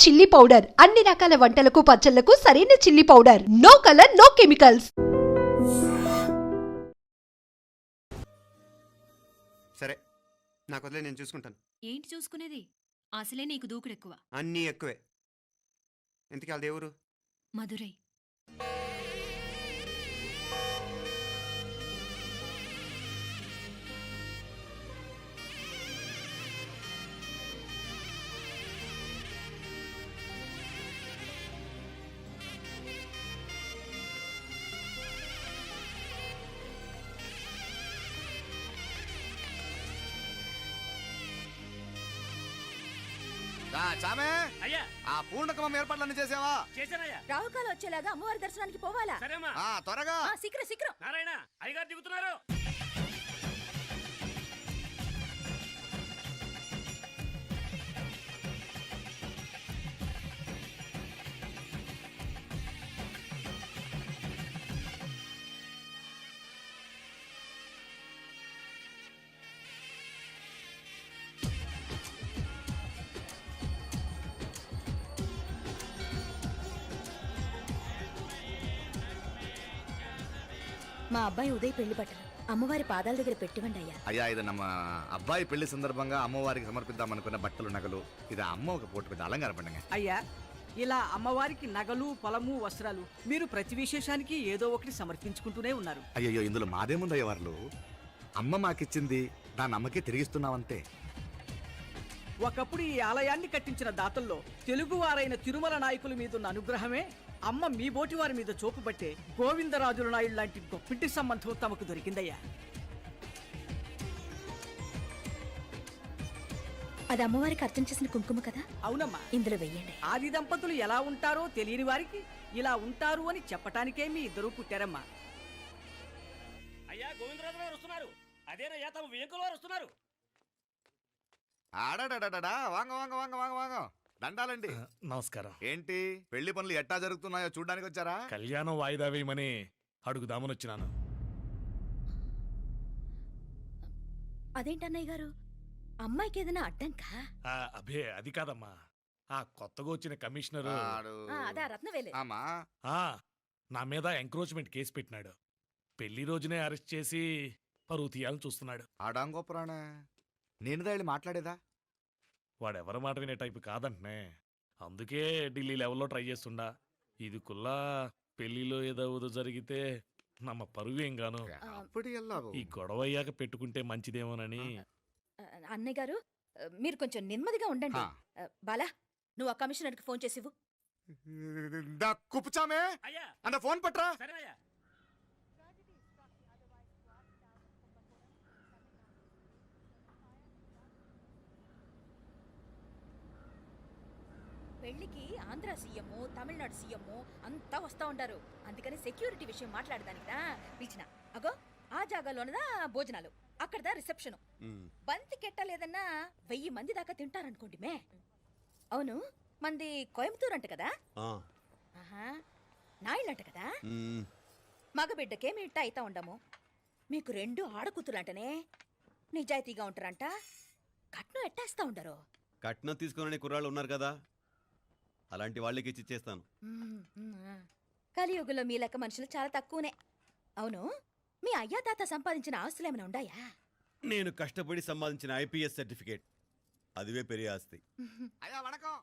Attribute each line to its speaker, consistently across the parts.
Speaker 1: Chilli powder అన్ని రకాల వంటలకు పచ్చళ్లకు సరైన chilli powder. No colour no chemicals.
Speaker 2: సరే నాకు వదిలే, నేను చూసుకుంటాను.
Speaker 3: ఏంటి చూసుకునేది? అసలే నీకు దూకుడెక్కువ.
Speaker 2: అన్నీ ఎక్కువే. ఎందుకు వాళ్ళ దేవురు?
Speaker 3: మధురై.
Speaker 2: చామే
Speaker 4: అయ్యా,
Speaker 2: ఆ పూర్ణకమం ఏర్పాట్లన్నీ చేసావా?
Speaker 4: చేశానయ్యా.
Speaker 5: రావుకాలు వచ్చేలాగా అమ్మవారి దర్శనానికి పోవాలా?
Speaker 4: సరేమ్మా.
Speaker 2: త్వరగా.
Speaker 5: శీఘ్రం శీఘ్రం.
Speaker 4: నారాయణ అయ్యగారు దిగుతున్నారు.
Speaker 5: మా అబ్బాయి ఉదయ్ పెళ్లి బట్టలు అమ్మవారి పాదాల దగ్గర పెట్టివండి అయ్యా.
Speaker 6: అయ్యా, ఇది నమ్మ అబ్బాయి పెళ్లి సందర్భంగా అమ్మవారికి సమర్పిద్దాం అనుకున్న బట్టలు నగలు. ఇది అమ్మ ఒక పూట పెద్ద అలంకార పండుగ.
Speaker 7: అయ్యా, ఇలా అమ్మవారికి నగలు పొలము వస్త్రాలు మీరు ప్రతి విశేషానికి ఏదో ఒకటి సమర్పించుకుంటూనే ఉన్నారు.
Speaker 6: అయ్యో, ఇందులో మాదేముందయ్య వాళ్ళు. అమ్మ మాకిచ్చింది దాన్ని అమ్మకే తిరిగిస్తున్నామంతే.
Speaker 7: ఒకప్పుడు ఈ ఆలయాన్ని కట్టించిన దాతల్లో తెలుగువారైన తిరుమల నాయకుల మీదున్న అనుగ్రహమే అమ్మ మీ బోటి వారి మీద చూపుబట్టే గోవిందరాజుల నాయుడు లాంటి గొప్పింటి సంబంధం తమకు దొరికిందయ్యా.
Speaker 5: అది అమ్మవారికి అర్చన చేసిన కుంకుమ కదా?
Speaker 7: అవునమ్మా.
Speaker 5: ఇందులో వెయ్యండి.
Speaker 7: ఆది దంపతులు ఎలా ఉంటారో తెలియని వారికి ఇలా ఉంటారు అని చెప్పటానికే మీ ఇద్దరు పుట్టారమ్మా.
Speaker 4: అయ్యా, గోవిందరాజు గారు వస్తున్నారు. అదేనయ్యా, తమ వెంకుల వారు వస్తున్నారు.
Speaker 6: ఆడాడా వాంగ వాంగ వాంగ వాంగ వాంగ దండాలండి.
Speaker 8: నమస్కారం.
Speaker 6: ఏంటి పెళ్లి పనులు ఎట్టా జరుగుతున్నాయో చూడ్డానికి వచ్చారా?
Speaker 8: కళ్యాణం వాయిదా వేయమని అడుగుదామని వచ్చినాను.
Speaker 5: అదేంటన్నయ్య గారు, అమ్మాయికి ఏదైనా అడ్డంకా?
Speaker 8: అభే అది కాదమ్మా, ఆ కొత్తగా వచ్చిన కమిషనరు
Speaker 5: అదా రత్నవేలే.
Speaker 6: ఆమా
Speaker 8: నా మీద ఎంక్రోచ్మెంట్ కేసు పెట్టినాడు. పెళ్లి రోజునే అరెస్ట్ చేసి పరువు తీయాలని చూస్తున్నాడు.
Speaker 6: ఆడాంగో పురాణ నేనుదా వెళ్ళి మాట్లాడేదా?
Speaker 8: వాడెవరి మాట వినే టైపు కాదంటనే. అందుకే ఢిల్లీ లెవెల్లో ట్రై చేస్తుండా. ఇది కుల్లా పెళ్లిలో ఏదో జరిగితే నమ్మ పరువేం గాను. ఈ గొడవ అయ్యాక పెట్టుకుంటే మంచిదేమోనని.
Speaker 5: అన్నయ్య గారు, మీరు కొంచెం నెమ్మదిగా ఉండండి. బాలా, నువ్వు ఆ కమిషనర్కి ఫోన్ చేసివు.
Speaker 6: కుప్పుచామే
Speaker 4: అయ్యా,
Speaker 6: అన్న ఫోన్ పట్రా.
Speaker 4: సరేనయ్యా.
Speaker 5: పెళ్లికి ఆంధ్ర సీఎం, తమిళనాడు సీఎం అంతా వస్తా ఉంటారు. అందుకని సెక్యూరిటీ విషయం మాట్లాడడానికి పిలిచిన. అగో ఆ జాగాలోనదా భోజనాలు, అక్కడదా రిసెప్షన్. బంతి కెట్టలేదన్నా 1000 మంది దాకా తింటారనుకోండి మే. అవును, మంది కోయంబత్తూర్ అంట కదా? నాయుళ్ళంట కదా? మగబిడ్డకే మీ ఇట్ట అయితా ఉండము. మీకు 2 ఆడకూతురంటనే నిజాయితీగా ఉంటారంట. కట్నం ఎట్టేస్తా ఉండరు.
Speaker 9: కట్నం తీసుకునే కుర్రాళ్ళు ఉన్నారు కదా, అలాంటి వాళ్ళకి ఇచ్చేస్తాను.
Speaker 5: కలియుగంలో మీ లెక్క మనుషులు చాలా తక్కువనే. అవును, మీ అయ్యా తాత సంపాదించిన ఆస్తులు ఏమైనా ఉన్నాయా?
Speaker 9: నేను కష్టపడి సంపాదించిన ఐపీఎస్ సర్టిఫికేట్, అదివే పెరిగే ఆస్తి.
Speaker 6: అయ్యా వణకం.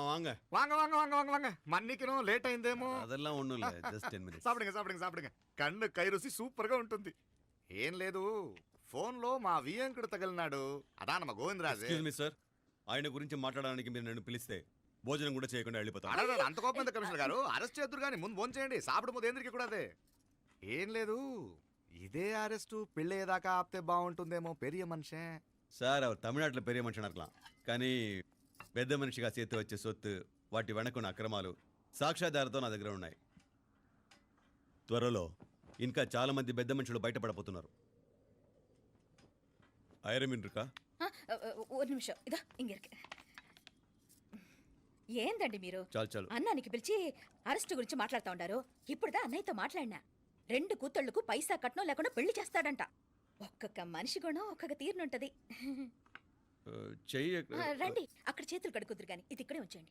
Speaker 9: వాంగ
Speaker 6: వాంగ వాంగ వాంగ వాంగ వాంగ మన్నికిను లేట్ అయిందేమో.
Speaker 9: అదెల్లా ఉండు, జస్ట్ 10 minutes.
Speaker 6: సాப்பிடுங்க కన్ను కైరుసి సూపర్ గా ఉంటుంది. ఏం లేదు, ఫోన్ లో మా వియంకుడు తగిలినాడు. అదా నమ్మ గోవిందరాజు.
Speaker 9: ఎక్స్క్యూజ్ మీ సార్, ఆయన గురించి మాట్లాడడానికి మీరు నన్ను పిలిస్తే భోజనం కూడా చేయకుండా వెళ్ళిపోతాను.
Speaker 6: అంత కోపం కమిషనర్ గారు, అరెస్ట్ చేద్దరు కానీ ముందు ఫోన్ చేయండి. సాపిడు ముందు ఎందుకు కూడా అదే. ఏం లేదు, ఇదే అరెస్టు పెళ్ళేదాకా ఆపితే బాగుంటుందేమో. పెరియ మనిషే
Speaker 9: సార్, அவர் తమిళనాడులో పెరియ మనిషి అనర్కలాం, కానీ పెద్ద మనిషిగా చేతి వచ్చే సొత్తు, వాటి వెనకున్న అక్రమాలు సాక్ష్యాధారతో నా దగ్గర ఉన్నాయి. త్వరలో ఇంకా చాలా మంది పెద్ద మనుషులు బయటపడబోతున్నారు. ఐరమిన్రుకా
Speaker 5: ఒక నిమిషం, ఇదా ఇంగిరికి. ఏందండి మీరు
Speaker 9: చాలు
Speaker 5: అన్నానికి పిలిచి అరెస్ట్ గురించి మాట్లాడుతూ ఉండారు. ఇప్పుడుదా అన్నయ్యతో మాట్లాడినా. 2 కూతుళ్లకు పైసా కట్నం లేకుండా పెళ్లి చేస్తాడంట. ఒక్కొక్క మనిషి గుణం ఒక్కొక్క తీరునుంటది.
Speaker 9: చెయ్యి
Speaker 5: రండి, అక్కడ చేతులు కడుకుదురు గాని ఇది ఇక్కడే ఉంచండి.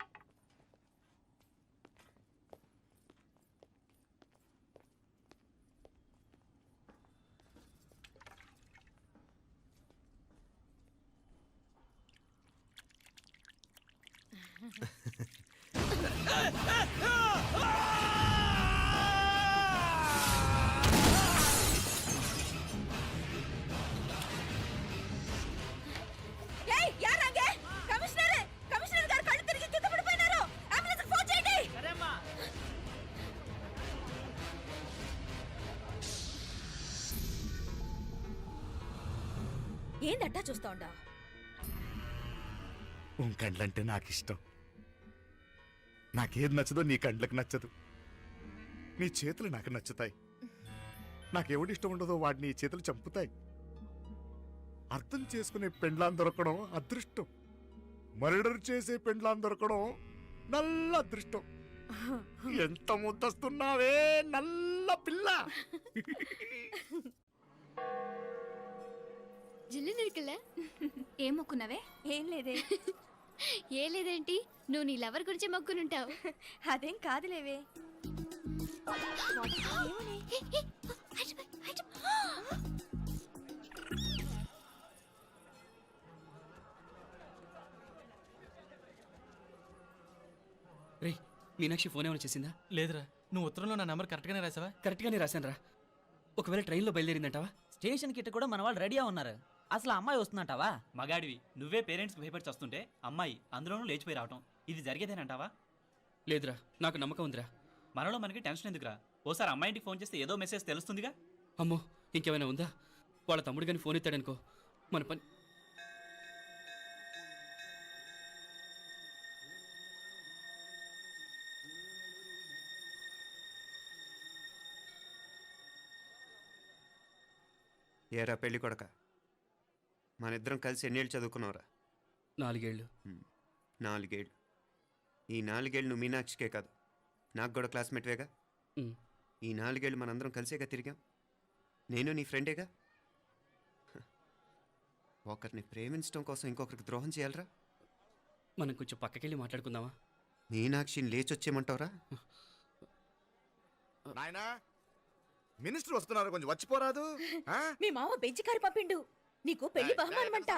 Speaker 5: ఏయ్, యారాంగే? కమిషనర్ గారు కళ్ళు తిరిగి కింద పడిపోయినారు. అంబులెన్స్కి ఫోన్ చేయండి. ఏందట్టా చూస్తా ఉండా?
Speaker 6: కండ్లంటే నాకు ఇష్టం. నాకేది నచ్చదో నీ కండ్లకు నచ్చదు. నీ చేతులు నాకు నచ్చుతాయి. నాకెవడి ఇష్టం ఉండదో వాడు నీ చేతులు చంపుతాయి. అర్థం చేసుకునే పెండ్లాం దొరకడం అదృష్టం. మర్డర్ చేసే పెండ్లాం దొరకడం నల్ల అదృష్టం. ఎంత ముద్దస్తున్నావే నల్ల పిల్ల.
Speaker 10: జిల్లు నిరుకులే
Speaker 3: ఏం మొక్కున్నావే?
Speaker 10: ఏం లేదే. ఏ లేదేంటి, నువ్వు నీ లవర్ గురించి మొక్కునుంటావు. అదేం కాదులేవే.
Speaker 11: రే మీనాక్షి ఫోన్ ఏమైనా చేసిందా?
Speaker 4: లేదురా, నువ్వు ఉత్తరంలో నా నెంబర్ కరెక్ట్గానే రాసావా?
Speaker 11: కరెక్ట్గానే రాశాను రా. ఒకవేళ ట్రైన్లో బయలుదేరిందంటావా?
Speaker 4: స్టేషన్ కిட்ட కూడా మన వాళ్ళు రెడీగా ఉన్నారు. అసలు అమ్మాయి వస్తుందంటావా? మగాడివి నువ్వే పేరెంట్స్కి భయపడి వస్తుంటే అమ్మాయి అందులోనూ లేచిపోయి రావటం ఇది జరిగేదేనంటావా?
Speaker 11: లేదురా, నాకు నమ్మకం ఉందిరా.
Speaker 4: మనలో మనకి టెన్షన్ ఎందుకురా? ఓసారి అమ్మాయి ఇంటికి ఫోన్ చేస్తే ఏదో మెసేజ్ తెలుస్తుందిగా.
Speaker 11: అమ్మో, ఇంకేమైనా ఉందా? వాళ్ళ తమ్ముడు కానీ ఫోన్ ఎత్తాడనుకో, మన పని.
Speaker 2: ఏరా పెళ్లి కొడక, మన ఇద్దరం కలిసి ఎన్నేళ్ళు చదువుకున్నావురా?
Speaker 11: 4 ఏళ్ళు.
Speaker 2: 4 ఏళ్ళు. ఈ 4 ఏళ్ళు నువ్వు మీనాక్షికే కాదు, నాకు కూడా క్లాస్మేట్వేగా.
Speaker 11: ఉమ్.
Speaker 2: ఈ 4 ఏళ్ళు మనందరం కలిసేగా తిరిగాం. నేను నీ ఫ్రెండేగా. ఒకరిని ప్రేమించడం కోసం ఇంకొకరికి ద్రోహం చేయాలరా?
Speaker 11: మనం కొంచెం పక్కకెళ్ళి మాట్లాడుకుందామా?
Speaker 2: మీనాక్షిని లేచొచ్చేయమంటావురా?
Speaker 6: నాయనా, మినిస్టర్ వస్తున్నారు, కొంచెం వచ్చిపోరాదు.
Speaker 5: మీ మామ బెంచి కారు పంపిండు. నీకు పెళ్లి బహుమానమంట.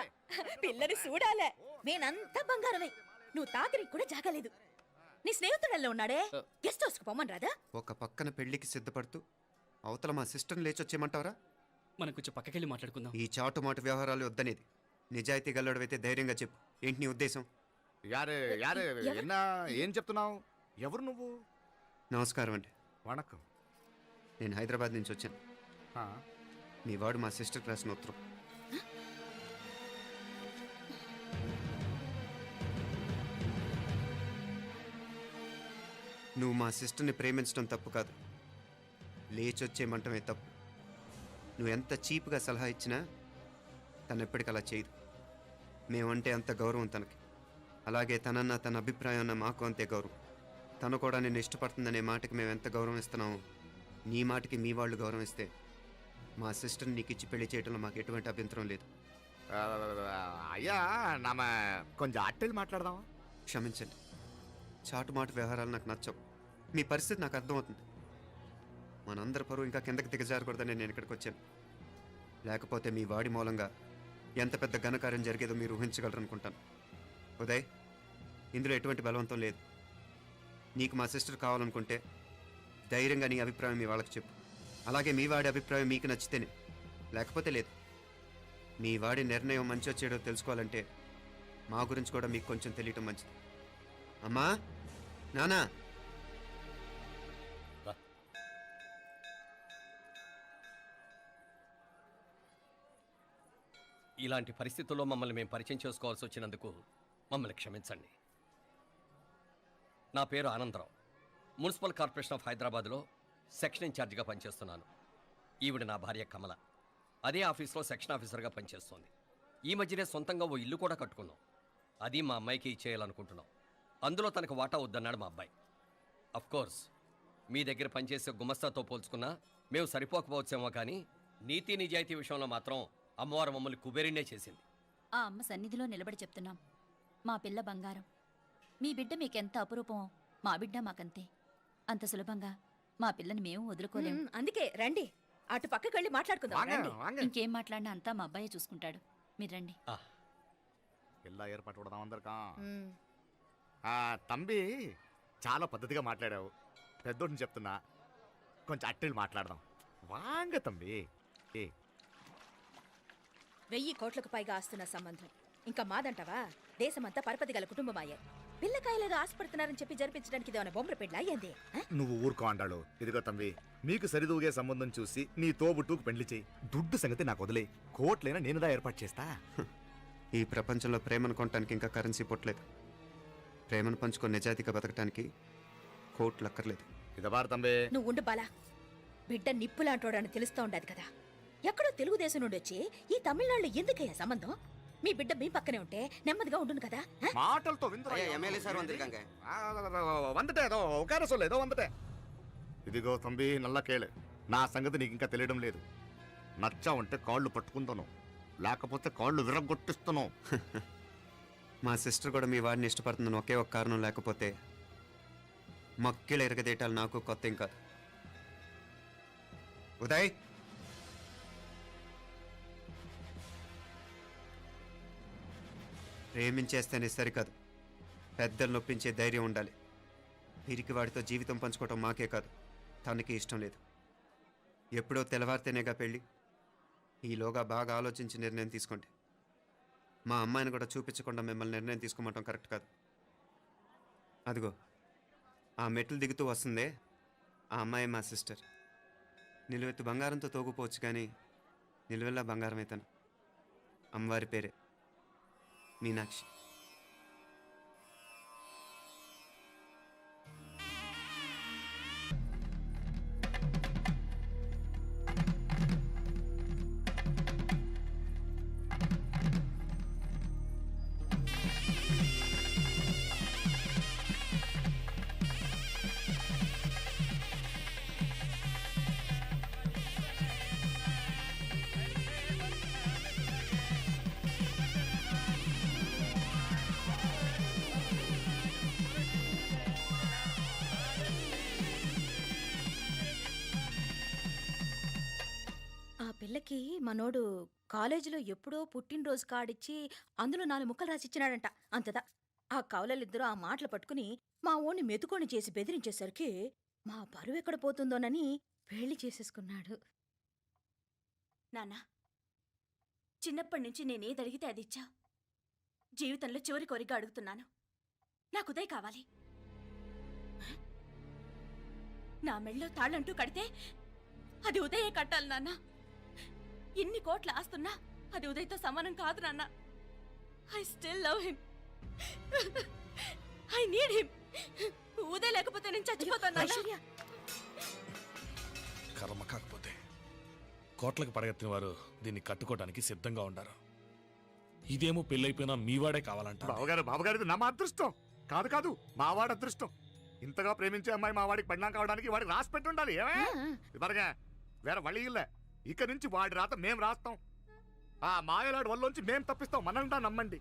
Speaker 5: పిల్లని చూడాలే. నేనంతా బంగారమే. నువ్వు తాకరికి కూడా జాగలేదు. నీ స్నేహితుడల్లో ఉన్నాడే, గెస్ట్ హౌస్కి పొమ్మని రాదా?
Speaker 2: ఒక పక్కన పెళ్లికి సిద్ధపడుతూ అవతల మా సిస్టర్ని లేచొచ్చేయమంటావురా?
Speaker 11: మనం కొంచెం పక్కకెళ్ళి మాట్లాడుకుందాం.
Speaker 2: ఈ చాటుమాటు వ్యవహారాలు వద్దనేది. నిజాయితీ గల్లడవైతే ధైర్యంగా చెప్పు, ఏంటి నీ ఉద్దేశం?
Speaker 6: యారే యారే ఎన్నా ఏం చెప్తున్నావు? ఎవరు నువ్వు?
Speaker 2: నమస్కారం అండి,
Speaker 6: వణకం.
Speaker 2: నేను హైదరాబాద్ నుంచి వచ్చాను. మీ వాడు మా సిస్టర్కి రాసిన ఉత్తరం. నువ్వు మా సిస్టర్ని ప్రేమించడం తప్పు కాదు, లేచొచ్చేయమంటమే తప్పు. నువ్వు ఎంత చీప్గా సలహా ఇచ్చినా తను ఎప్పటికీ అలా చేయదు. మేమంటే అంత గౌరవం తనకి, అలాగే తనన్న తన అభిప్రాయం అన్న మాకు అంతే గౌరవం. తను కూడా నిన్ను ఇష్టపడుతుందనే మాటకి మేము ఎంత గౌరవం ఇస్తున్నామో నీ మాటకి మీ వాళ్ళు గౌరవం ఇస్తే మా సిస్టర్ని నీకు ఇచ్చి పెళ్లి చేయడంలో మాకు ఎటువంటి అభ్యంతరం లేదు.
Speaker 6: అయ్యా నామ కొంచెం అట్టెళ్ళి మాట్లాడదామా?
Speaker 2: క్షమించండి, చాటుమాటు వ్యవహారాలు నాకు నచ్చవు. మీ పరిస్థితి నాకు అర్థమవుతుంది. మనందరి పరువు ఇంకా కిందకి దిగజారకూడదని నేను ఇక్కడికి వచ్చాను. లేకపోతే మీ వాడి మూలంగా ఎంత పెద్ద ఘనకార్యం జరిగేదో మీరు ఊహించగలరు అనుకుంటాను. ఉదయ్, ఇందులో ఎటువంటి బలవంతం లేదు. నీకు మా సిస్టర్ కావాలనుకుంటే ధైర్యంగా నీ అభిప్రాయం మీ వాళ్ళకి చెప్పు. అలాగే మీ వాడి అభిప్రాయం మీకు నచ్చితేనే, లేకపోతే లేదు. మీ వాడి నిర్ణయం మంచి వచ్చేటో తెలుసుకోవాలంటే మా గురించి కూడా మీకు కొంచెం తెలియటం మంచిది. అమ్మా, నానా,
Speaker 4: ఇలాంటి పరిస్థితుల్లో మమ్మల్ని మేము పరిచయం చేసుకోవాల్సి వచ్చినందుకు మమ్మల్ని క్షమించండి. నా పేరు ఆనందరావు. మున్సిపల్ కార్పొరేషన్ ఆఫ్ హైదరాబాద్లో సెక్షన్ ఇన్ఛార్జిగా పనిచేస్తున్నాను. ఈవిడ నా భార్య కమల. అదే ఆఫీస్లో సెక్షన్ ఆఫీసర్గా పనిచేస్తోంది. ఈ మధ్యనే సొంతంగా ఓ ఇల్లు కూడా కట్టుకున్నాం. అది మా అమ్మాయికి ఇచ్చేయాలనుకుంటున్నాం. అందులో తనకు వాటా వద్దన్నాడు మా అబ్బాయి. అఫ్కోర్స్ మీ దగ్గర పనిచేసే గుమస్తాతో పోల్చుకున్నా మేము సరిపోకపోవచ్చేమో, కానీ నీతి నిజాయితీ విషయంలో మాత్రం అమ్మవారు మమ్మల్ని కుబేరినే చేసింది.
Speaker 3: ఆ అమ్మ సన్నిధిలో నిలబడి చెప్తున్నాం, మా పిల్ల బంగారం. మీ బిడ్డ మీకెంత అపురూపమో మా బిడ్డ మాకంతే. అంత సులభంగా మా పిల్లని మేము వదులుకోలేము.
Speaker 5: అందుకే రండి, అటు పక్కకి వెళ్ళి మాట్లాడుకుందాం. రండి.
Speaker 3: ఇంకేం మాట్లాడినా అంతా మా అబ్బాయే చూసుకుంటాడు. మీరు రండి.
Speaker 6: ಎಲ್ಲ ಏರ್ಪಾటు ಕೊಡదాం అందరికా. తంబి చాలా పద్ధతిగా మాట్లాడావు. పెద్దోడిని చెప్తున్నా, కొంచెం అట్టెలు మాట్లాడదాం. వాంగ తంబి.
Speaker 5: 1000 కోట్లకు పైగా ఆస్తున్న సంబంధం ఇంకా మాదంటావా? దేశమంతా పరపతి గల కుటుంబమాయే. పిల్లకాయలేదో ఆశపడుతున్నారని చెప్పి జరిపించడానికి ఇదేమైనా బొమ్మర పెళ్ళి అయ్యింది.
Speaker 6: నువ్వు ఊరుకో అంటాడు. ఇదిగో తంబి, మీకు సరిదూగే సంబంధం చూసి నీ తోబుట్టుకు పెళ్లి చేయి. దుడ్డు సంగతి నాకు వదిలే. కోట్లైనా నేనుదా ఏర్పాటు చేస్తా.
Speaker 2: ఈ ప్రపంచంలో ప్రేమను కొనటానికి ఇంకా కరెన్సీ పుట్టలేదు. ప్రేమను పంచుకొని నిజాయితీగా బతకటానికి కోట్లు అక్కర్లేదు.
Speaker 6: ఇదబారు తంబి.
Speaker 5: నువ్వు ఉండు బాలా. బిడ్డ నిప్పులాంటోడని తెలుస్తూ ఉండదు కదా. ఎక్కడో తెలుగుదేశం నుండి వచ్చి ఈ తమిళనాడులో ఎందుకయ్యా సంబంధం? మీ బిడ్డ మీ పక్కనే ఉంటే నెమ్మదిగా ఉండును కదా.
Speaker 6: మాటలతో ఇదిగో తంబి నల్ల కేళే, నా సంగతి నీకు ఇంకా తెలియడం లేదు. నచ్చా ఉంటే కాళ్ళు పట్టుకుంటాను, లేకపోతే కాళ్ళు విరగొట్టిస్తాను.
Speaker 2: మా సిస్టర్ కూడా మీ వాడిని ఇష్టపడుతుందని ఒకే ఒక కారణం లేకపోతే మక్కిల ఎరగదేటాలు నాకు కొత్త ఏం కాదు. ఉదయ్, ప్రేమించేస్తేనే సరికాదు, పెద్దలు నొప్పించే ధైర్యం ఉండాలి. వీరికి వాడితో జీవితం పంచుకోవటం మాకే కాదు, తనకి ఇష్టం లేదు. ఎప్పుడో తెల్లవారితేనేగా పెళ్ళి. ఈలోగా బాగా ఆలోచించి నిర్ణయం తీసుకోండి. మా అమ్మాయిని కూడా చూపించకుండా మిమ్మల్ని నిర్ణయం తీసుకోమంటాం కరెక్ట్ కాదు. అదిగో ఆ మెట్లు దిగుతూ వస్తుందే, ఆ అమ్మాయి మా సిస్టర్. నిలువెత్తు బంగారంతో తోగుపోవచ్చు కానీ నిలువెల్లా బంగారం అవుతాను. అమ్మవారి పేరే మీనాక్షి.
Speaker 5: పిల్లకి మనోడు కాలేజీలో ఎప్పుడో పుట్టినరోజు కార్డిచ్చి అందులో 4 ముక్కలు రాసిచ్చినాడంట. అంతదా ఆ కవలలిద్దరూ ఆ మాటలు పట్టుకుని మా ఓణ్ణి మెతుకొని చేసి బెదిరించేసరికి మా పరువు ఎక్కడ పోతుందోనని పెళ్లి చేసేసుకున్నాడు. నాన్నా, చిన్నప్పటి నుంచి నేనేది అడిగితే అది ఇచ్చా. జీవితంలో చివరి కోరిక అడుగుతున్నాను. నాకు ఉదయ్ కావాలి. నా మెళ్ళో తాళ్ళంటూ కడితే అది ఉదయే కట్టాలి నాన్న. ఎన్ని కోట్ల ఆస్తున్నా అది ఉదయ్తో సమానం కాదు నాన్న. I still love him. I need him. Uday లేకపోతే నేను చచ్చిపోతాను నాన్న.
Speaker 8: కర్మ కాకపోతే కోట్లకు పడగెత్తిన వారు దీన్ని కట్టుకోవడానికి సిద్ధంగా ఉండారు. ఇదేమో పెళ్ళైపోయినా మీవాడే కావాలంట.
Speaker 6: బావగారు నా అదృష్టం కాదు కాదు, మావాడి అదృష్టం. ఇంతగా ప్రేమించే అమ్మాయి మావాడికి పడినా కావడానికి వాడికి రాసి పెట్టి ఉండాలి. ఏమే వేరే వళ్ళీ ఇల్లే. ఇక నుంచి వాడి రాత మేం రాస్తాం. ఆ మాయలాడి వల్లోంచి మేం తప్పిస్తాం. మనంటా నమ్మండి.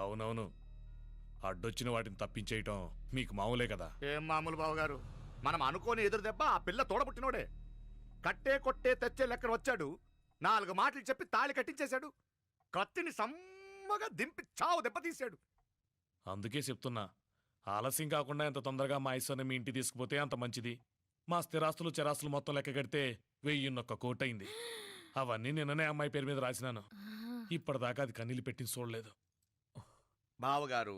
Speaker 8: అవునవును, అడ్డొచ్చిన వాటిని తప్పించేయటం మీకు మామూలే కదా.
Speaker 6: ఏం మామూలు బావగారు, మనం అనుకోని ఎదురు దెబ్బ ఆ పిల్ల తోడబుట్టినోడే. కట్టే కొట్టే తెచ్చే లెక్కన వచ్చాడు. 4 మాటలు చెప్పి తాళి కట్టించేశాడు. కత్తిని సమ్మగా దింపి చావు దెబ్బతీశాడు.
Speaker 8: అందుకే చెప్తున్నా, ఆలస్యం కాకుండా ఎంత తొందరగా మా ఐశ్వర్యం మీ ఇంటికి తీసుకుపోతే అంత మంచిది. మా స్థిరాస్తులు చిరాస్తులు మొత్తం లెక్క కడితే 1001 కోట్ అయింది. అవన్నీ నిన్ననే అమ్మాయి పేరు మీద రాసినాను. ఇప్పటిదాకా అది కన్నీళ్ళు పెట్టి చూడలేదు.
Speaker 6: బావగారు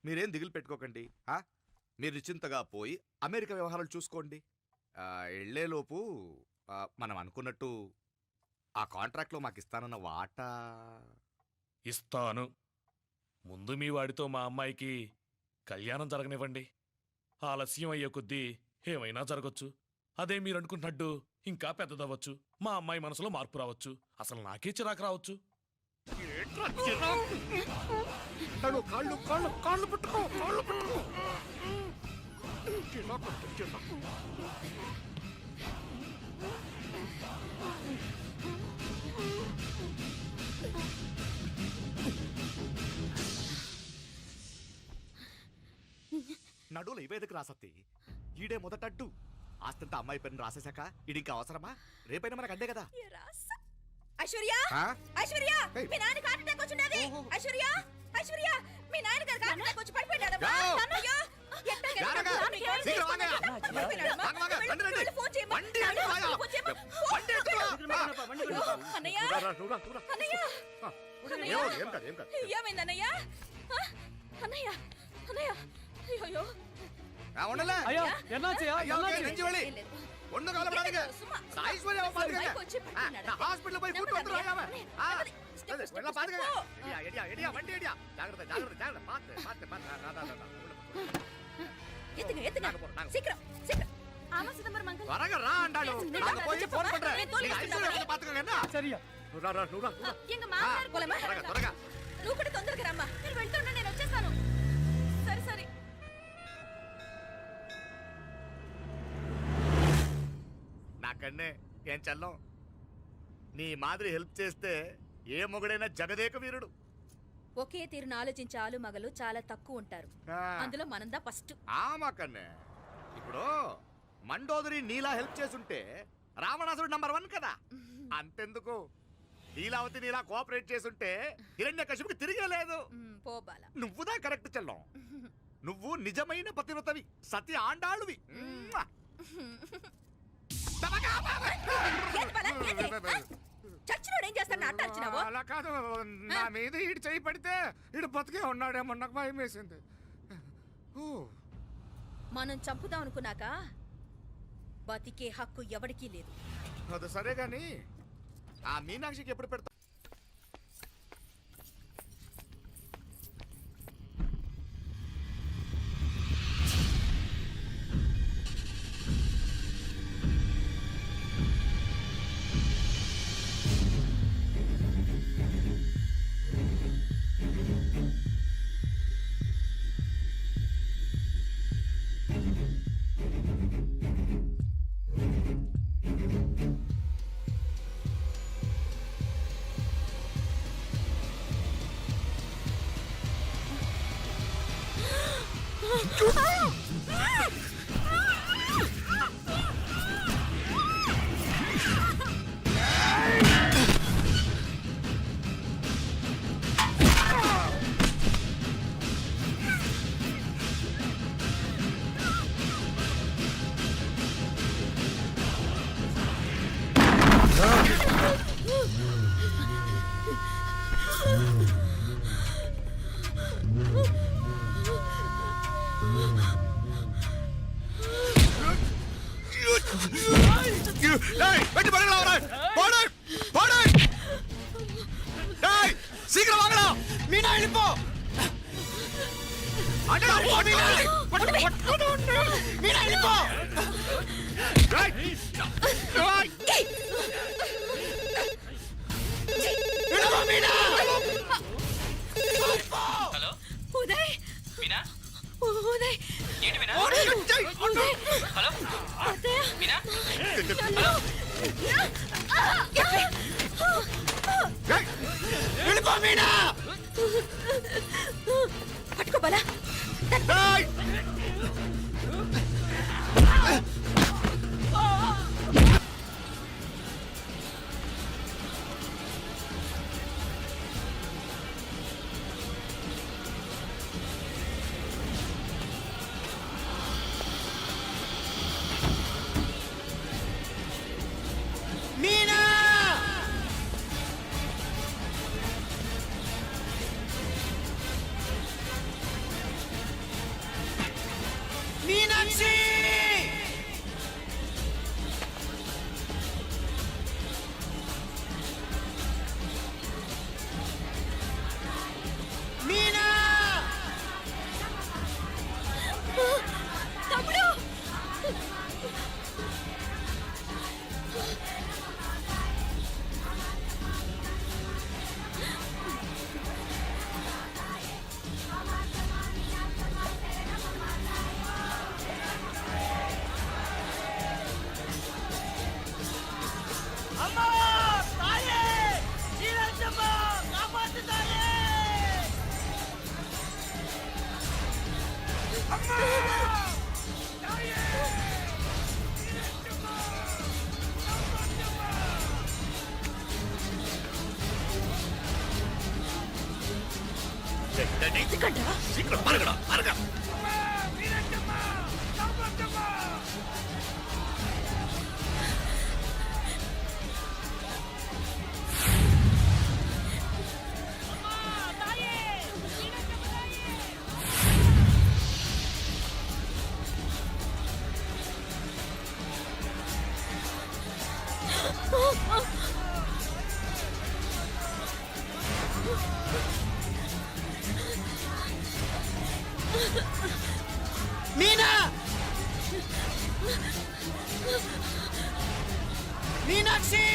Speaker 6: మీరేం దిగులు పెట్టుకోకండి. మీరు నిశ్చింతగా పోయి అమెరికా వ్యవహారాలు చూసుకోండి. వెళ్లేలోపు మనం అనుకున్నట్టు ఆ కాంట్రాక్ట్లో మాకు ఇస్తానన్న వాటా
Speaker 8: ఇస్తాను. ముందు మీ వాడితో మా అమ్మాయికి కళ్యాణం జరగనివ్వండి. ఆలస్యం అయ్యే కొద్దీ ఏమైనా జరగచ్చు. అదే మీరు అనుకుంటున్నట్టు ఇంకా పెద్దదవ్వచ్చు. మా అమ్మాయి మనసులో మార్పు రావచ్చు. అసలు నాకే చిరాకు రావచ్చు. నడువులు ఇవేదకు రాసత్తి. ఈడే మొదటడ్డు. ఆస్తంతా అమ్మాయి పేరుని రాసేశాక ఇది ఇంకా అవసరమా? రేపైనా మనకు అందే కదా.
Speaker 5: ఐశ్వర్య, ఐశ్వర్య, మీ నాన్నకి హార్ట్ అటాక్ వచ్చినది. ఐశ్వర్య, ఐశ్వర్య మీ నాన్నగారు కాకినాడకు వచ్చి పడిపోయాడమ్మా.
Speaker 6: యో!
Speaker 5: అయ్యో, ఎట్టా
Speaker 6: జానగా,
Speaker 5: గెలుస్తావు?
Speaker 6: శీఘ్రం వాంగ.
Speaker 5: పడిపోయాడమ్మా.
Speaker 6: వాంగ, వాంగ, రండి, రండి.
Speaker 5: వెళ్ళి ఫోన్ చేయమ్మా.
Speaker 6: బండి ఎత్తుకో,
Speaker 5: నాన్న,
Speaker 6: వాంగ.
Speaker 5: ఫోన్ చేయమ్మా.
Speaker 6: బండి ఎత్తుకో.
Speaker 5: అయ్యో, అన్నయ్య అన్నయ్య అన్నయ్య.
Speaker 6: ఏం కాదు ఏం కాదు
Speaker 5: ఏమైంది అన్నయ్య? ఆ? అన్నయ్య అన్నయ్య అయ్యో
Speaker 6: ఉండలే
Speaker 11: అయ్యో ఎన్నాచయ్యా
Speaker 6: అయ్యో,
Speaker 11: ఎన్నాచి
Speaker 6: నెంచి వెళ్ళి
Speaker 5: ఏం లేదు.
Speaker 6: ஒண்ணு கவலைப்படாதீங்க
Speaker 5: சும்மா.
Speaker 6: ஐஸ்வர்யா பாத்துக்கங்க
Speaker 5: பைக் வச்சு படுத்துனாரு.
Speaker 6: நான் ஹாஸ்பிடல்ல போய் கூட்டி வந்துறேன்
Speaker 5: ஸ்டெப் ஸ்டெப்
Speaker 6: எல்லாம் பாத்துக்கங்க
Speaker 5: போ.
Speaker 6: எடியா வண்டி எடியா ஜாகிரதை ஜாகிரதை பாத்து
Speaker 5: ஏத்துங்க ஏத்துங்க
Speaker 6: நாங்க போறோம், நாங்க
Speaker 5: சீக்கிரம் சீக்கிரம். ஆமா சிதம்பரம் அங்கிள்.
Speaker 6: வரங்க ரா ஆண்டாளு நாங்க போய் ஃபோன் பண்றேன் நீங்க ஐஸ்வர்யா வந்து பாத்துக்கங்க என்ன
Speaker 11: సరియా
Speaker 6: నూరా
Speaker 5: எங்க மாமனார் போலமா?
Speaker 6: త్వరగా
Speaker 5: నువ్వు కూడా తొందరగా రమ్మా. నేను వెళ్తుంటే నేను వచ్చేస్తాను. సరే సరే.
Speaker 6: నాకన్నే ఏం చల్లం నీ మాదిరి హెల్ప్ చేస్తే ఏ మొగుడైనా జగదేక వీరుడు
Speaker 5: ఒకే తీరును ఆలోచించే ఆలు మగలు చాలా తక్కువ ఉంటారు. అందులో మనందా ఫస్ట్.
Speaker 6: ఆమాకన్నే ఇప్పుడు మండోదరి నీలా హెల్ప్ చేసుంటే రావణాసుడు నంబర్ 1 కదా అంతెందుకు లీలావతి నీలా కోఆపరేట్ చేసుంటే హిరణ్యకశిపుకి తిరిగే లేదు
Speaker 5: పోబాల.
Speaker 6: నువ్వుదా కరెక్ట్ చల్లం నువ్వు నిజమైన పతివ్రతవి సతి ఆండాళ్ళువి
Speaker 5: చచ్చినోడు ఏం చేస్తాడు? అట్ట అరిచినావు?
Speaker 6: అలా కాదు నా మీద ఈడు చేయి పడితే ఈడు బతికే ఉన్నాడేమో నాకు భయం వేసింది
Speaker 5: మనం చంపుదాం అనుకున్నాక బతికే హక్కు ఎవరికీ లేదు.
Speaker 6: అది సరే గాని ఆ మీనాక్షికి ఎప్పుడు పెడతా சீக்கிரம் வாங்கடா மீனா எழுப்போ மீனா எழுப்போ மீனா
Speaker 11: హలో
Speaker 5: ఉదయ్
Speaker 11: మీనా
Speaker 5: ఉదయ్
Speaker 11: ఏంటి మీనా
Speaker 5: ఉదయ్
Speaker 11: హలో
Speaker 5: అత్తయ్య
Speaker 11: మీనా
Speaker 6: వెళ్ళిపో మీనా
Speaker 5: పట్టుకో బల.
Speaker 6: మీనా మీనాక్షి మీనా
Speaker 5: తమ్ముడు
Speaker 7: మీనా మీనాక్షి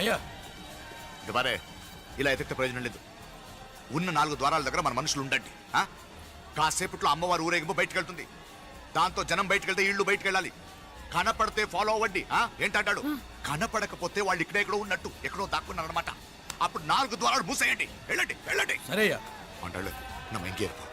Speaker 11: అయ్యా
Speaker 6: బారే ఇలా ఎతికితే ప్రయోజనం లేదు. ఉన్న 4 ద్వారాల దగ్గర మన మనుషులు ఉండండి. కాసేపట్లో అమ్మవారు ఊరేగింపు బయటకు వెళ్తుంది. దాంతో జనం బయటకు వెళ్తే ఇళ్ళు బయటకు వెళ్ళాలి. కనపడితే ఫాలో అవ్వండి. ఏంటంటాడు? కనపడకపోతే వాళ్ళు ఇక్కడే ఎక్కడో ఉన్నట్టు ఎక్కడో దాక్కున్నారు అనమాట. అప్పుడు 4 ద్వారాలు మూసేయండి. వెళ్ళండి వెళ్ళండి
Speaker 11: సరే
Speaker 6: అంటాడు. நம்ம எங்கே இருப்போம்?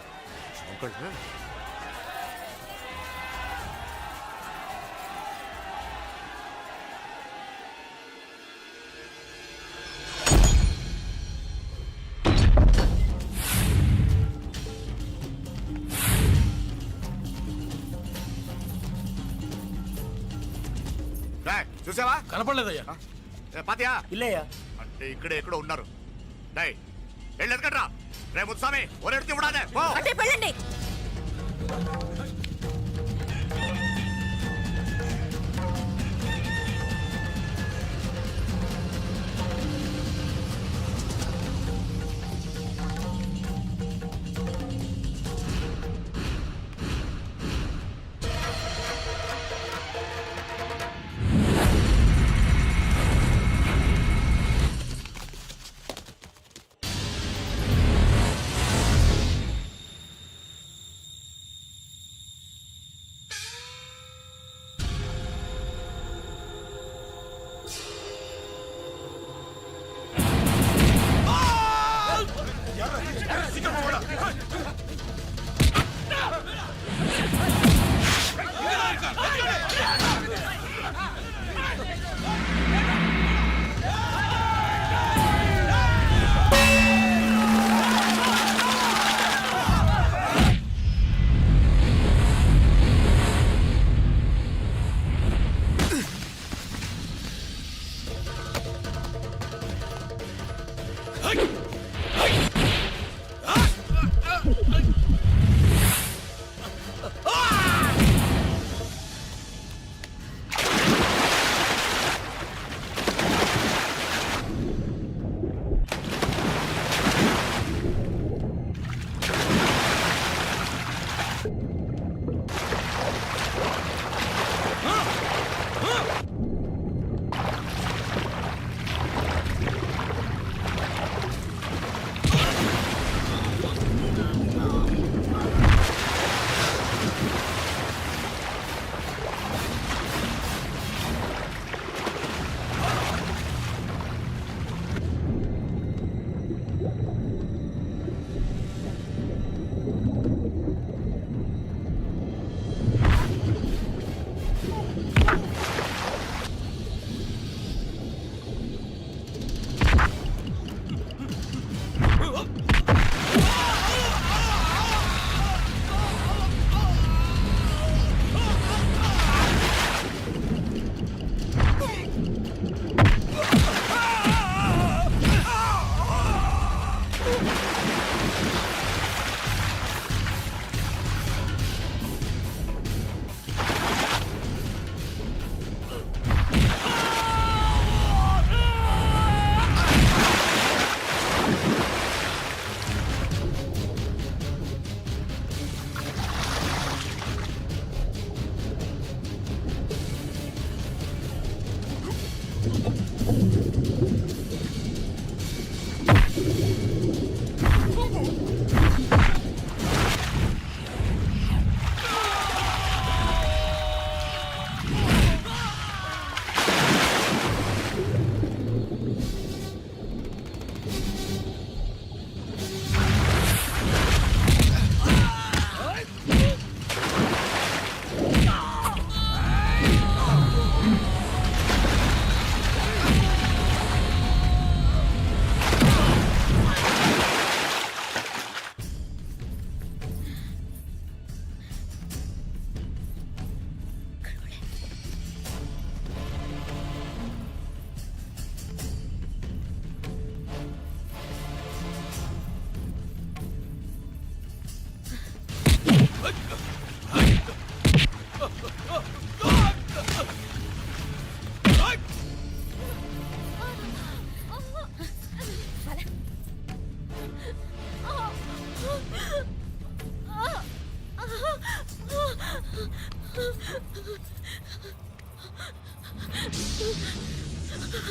Speaker 6: చూసావా?
Speaker 11: కనపడలేదయ్యా.
Speaker 6: పాతియా
Speaker 11: ఇల్లయ్యా.
Speaker 6: అంటే ఇక్కడే ఎక్కడో ఉన్నారు. వెళ్ళి ఎదగట్రా. రే ముత్స్వామి ఒరెడుతూ ఇవ్వడానే
Speaker 5: అంటే వెళ్ళండి.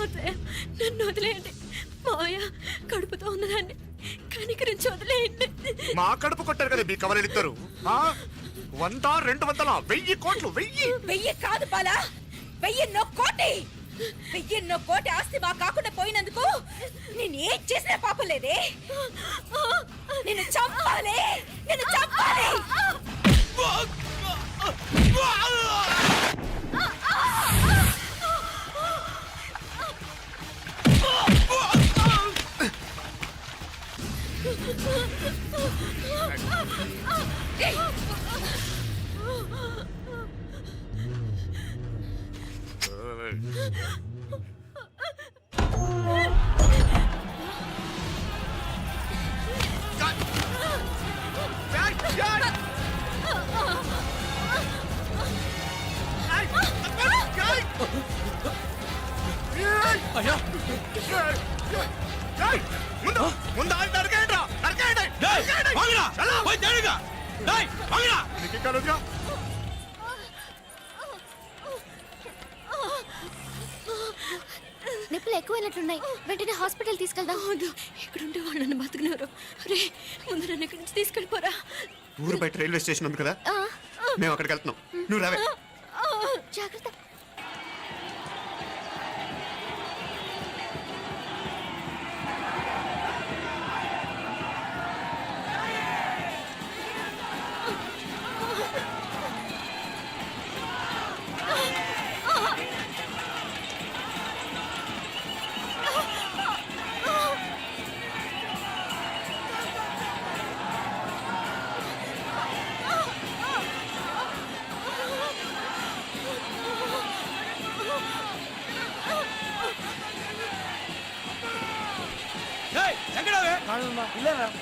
Speaker 10: అత్తయ్య నన్ను వదిలేయండి. మావయ్య కడుపుతో ఉన్నదాన్ని కనికరించి వదిలేయండి.
Speaker 6: మా కడుపు కొట్టారు కదా మీ కవలలిద్దరు. 100, 200, 1000 కోట్లు.
Speaker 5: 1000 కాదు బాలా, 1000 కోటి. 1000 కోటి ఆస్తి మా కాకుండా పోయినందుకు నేను ఏం చేసినా పాపం లేదే. నిన్ను చంపాలి, నిన్ను చంపాలి.
Speaker 11: అయ్యా
Speaker 6: ముందు ముందు ఆయన నరకేయండి రా, నరకేయండి. నీకు ఇంకా రోజుగా
Speaker 10: నొప్పులు ఎక్కువైనట్లున్నాయి. వెంటనే హాస్పిటల్ తీసుకెళ్దాం. ఇక్కడ ఉంటే వాళ్ళు నన్ను బతుకున్నారు. రే ముందు నన్ను ఇక్కడి నుంచి తీసుకెళ్ళిపోరా.
Speaker 2: ఊరు బయట రైల్వే స్టేషన్ ఉంది కదా, మేము అక్కడికి వెళ్తున్నాం. నువ్వు రావే.
Speaker 10: జాగ్రత్త.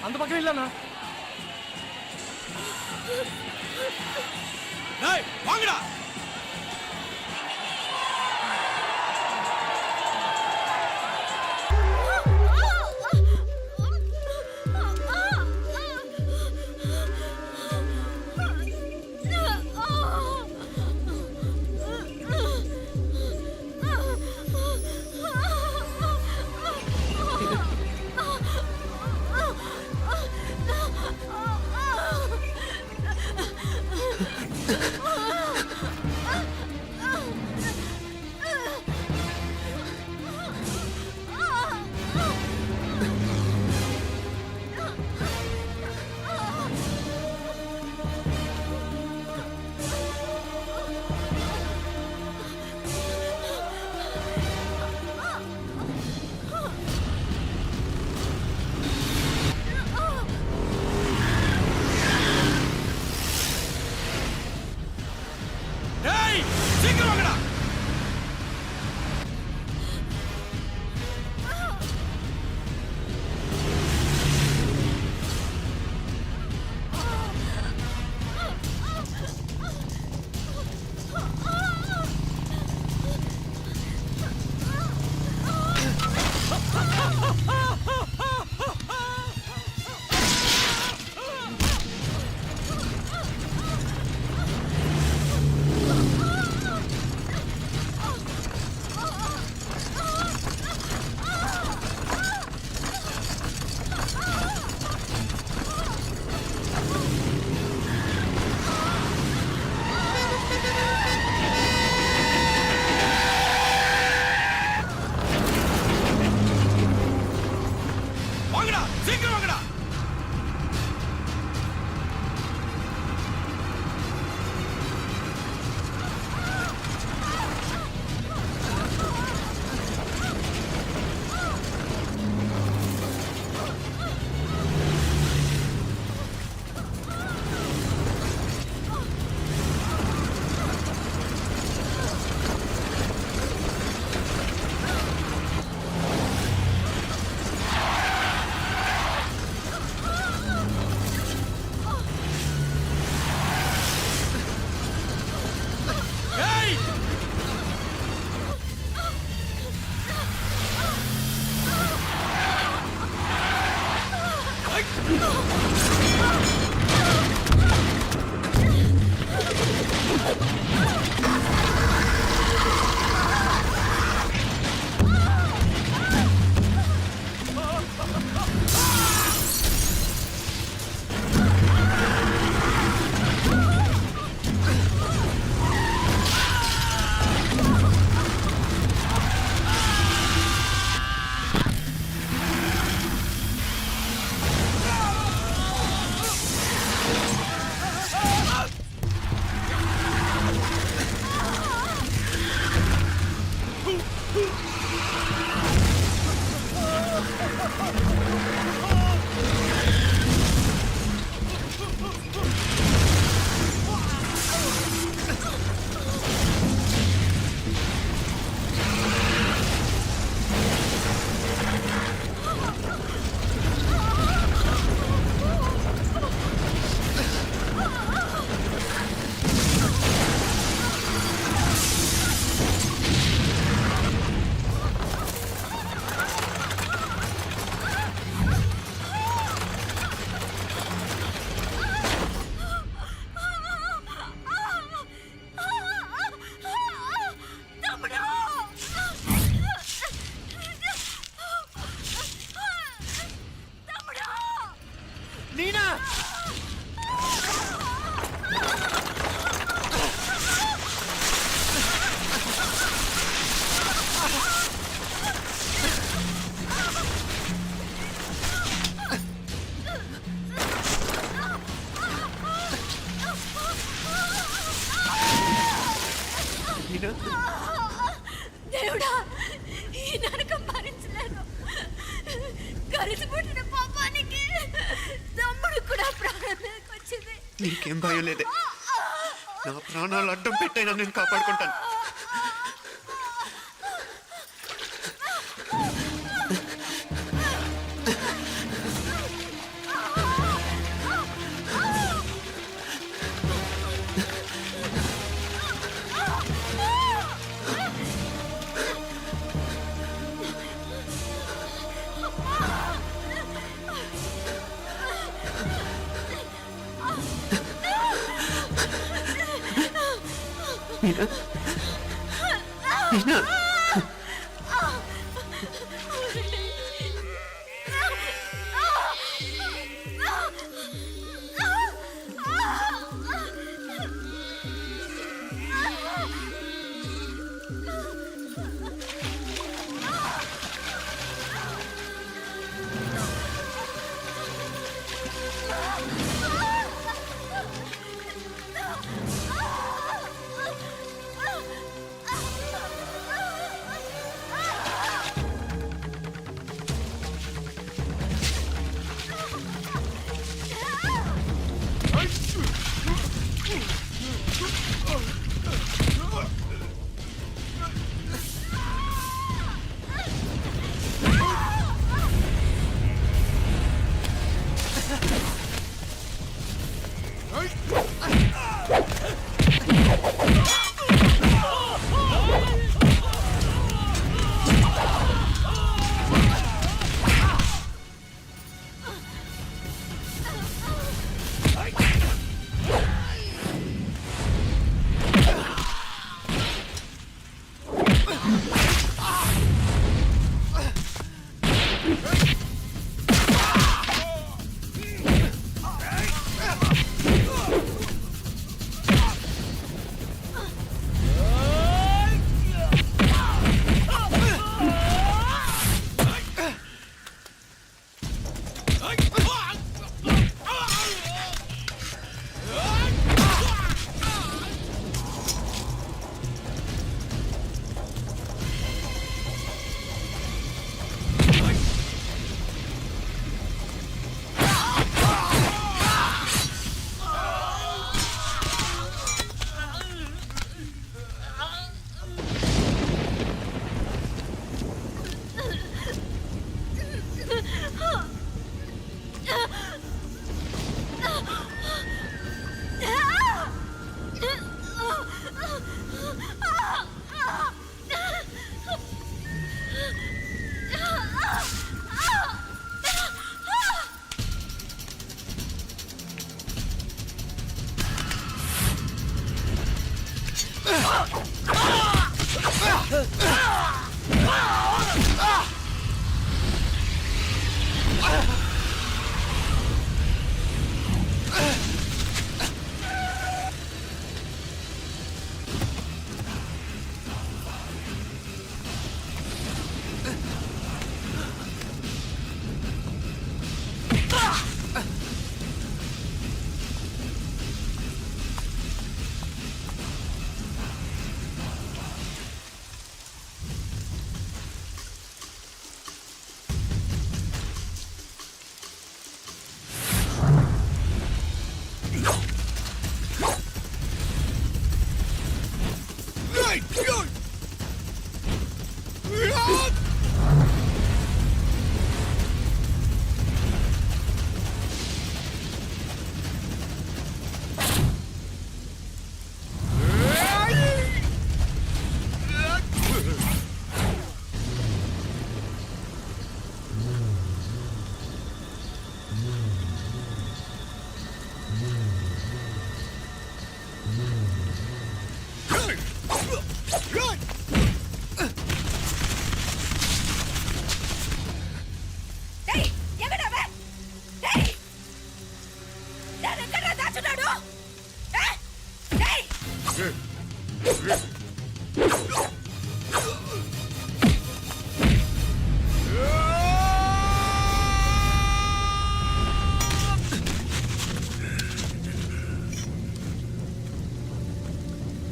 Speaker 11: అంత పక్కన వెళ్ళానా?
Speaker 2: మీనా
Speaker 10: దేవుడా ఈ నరకం భరించలేను. కలిసి పుట్టిన పాపానికి తమ్ముడు కూడా ప్రాణం వచ్చింది.
Speaker 2: నీకేం భయం లేదే, నా ప్రాణాలు అడ్డం పెట్టైనా నేను కాపాడుకుంటాను. మీనా మీనా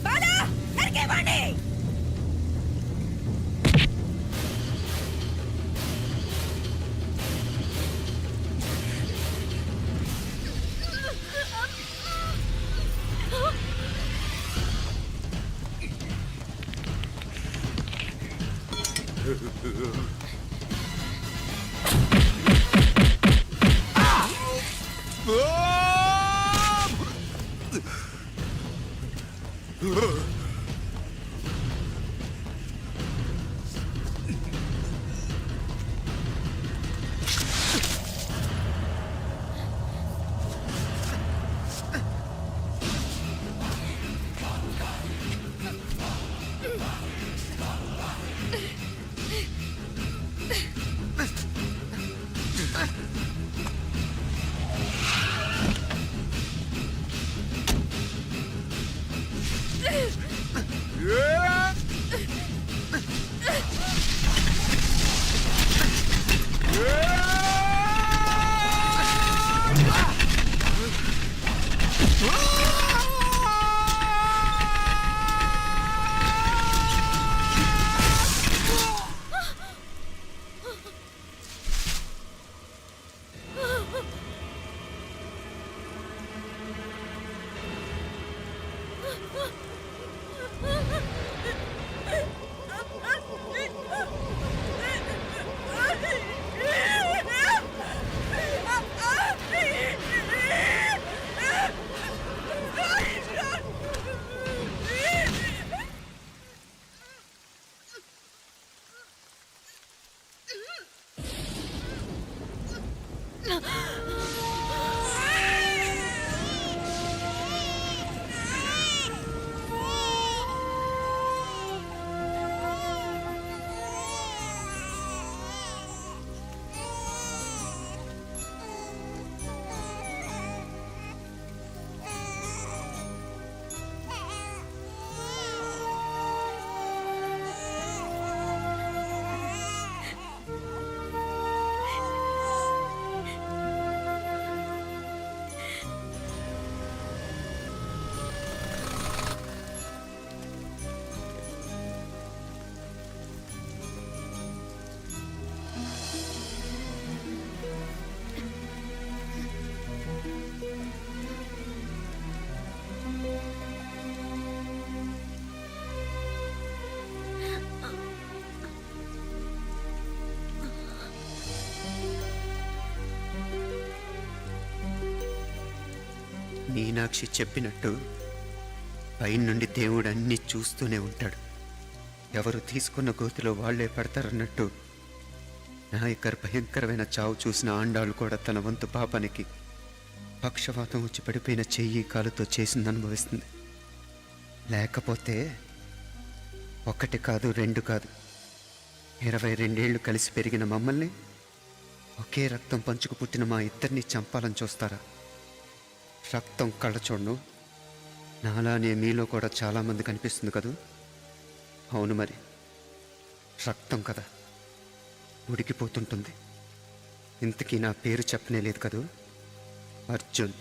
Speaker 5: బాలా నరికేవాణ్ణి
Speaker 2: మీనాక్షి చెప్పినట్టు పైనుండి దేవుడు అన్నీ చూస్తూనే ఉంటాడు. ఎవరు తీసుకున్న గోతిలో వాళ్లే పడతారన్నట్టు నాయకర్ భయంకరమైన చావు చూసిన ఆండాళ్ళు కూడా తన వంతు పాపానికి పక్షవాతం వచ్చి పడిపోయిన చెయ్యి కాలుతో చేసింది అనుభవిస్తుంది. లేకపోతే ఒకటి కాదు, రెండు కాదు, 22 ఏళ్ళు కలిసి పెరిగిన మమ్మల్ని ఒకే రక్తం పంచుకు పుట్టిన మా ఇద్దరిని చంపాలని చూస్తారా? రక్తం కళ్ళ చూడను, నాలానే మీలో కూడా చాలామంది కనిపిస్తుంది కదూ. అవును మరి, రక్తం కదా, ఉడికిపోతుంటుంది. ఇంతకీ నా పేరు చెప్పనే లేదు కదూ, అర్జున్.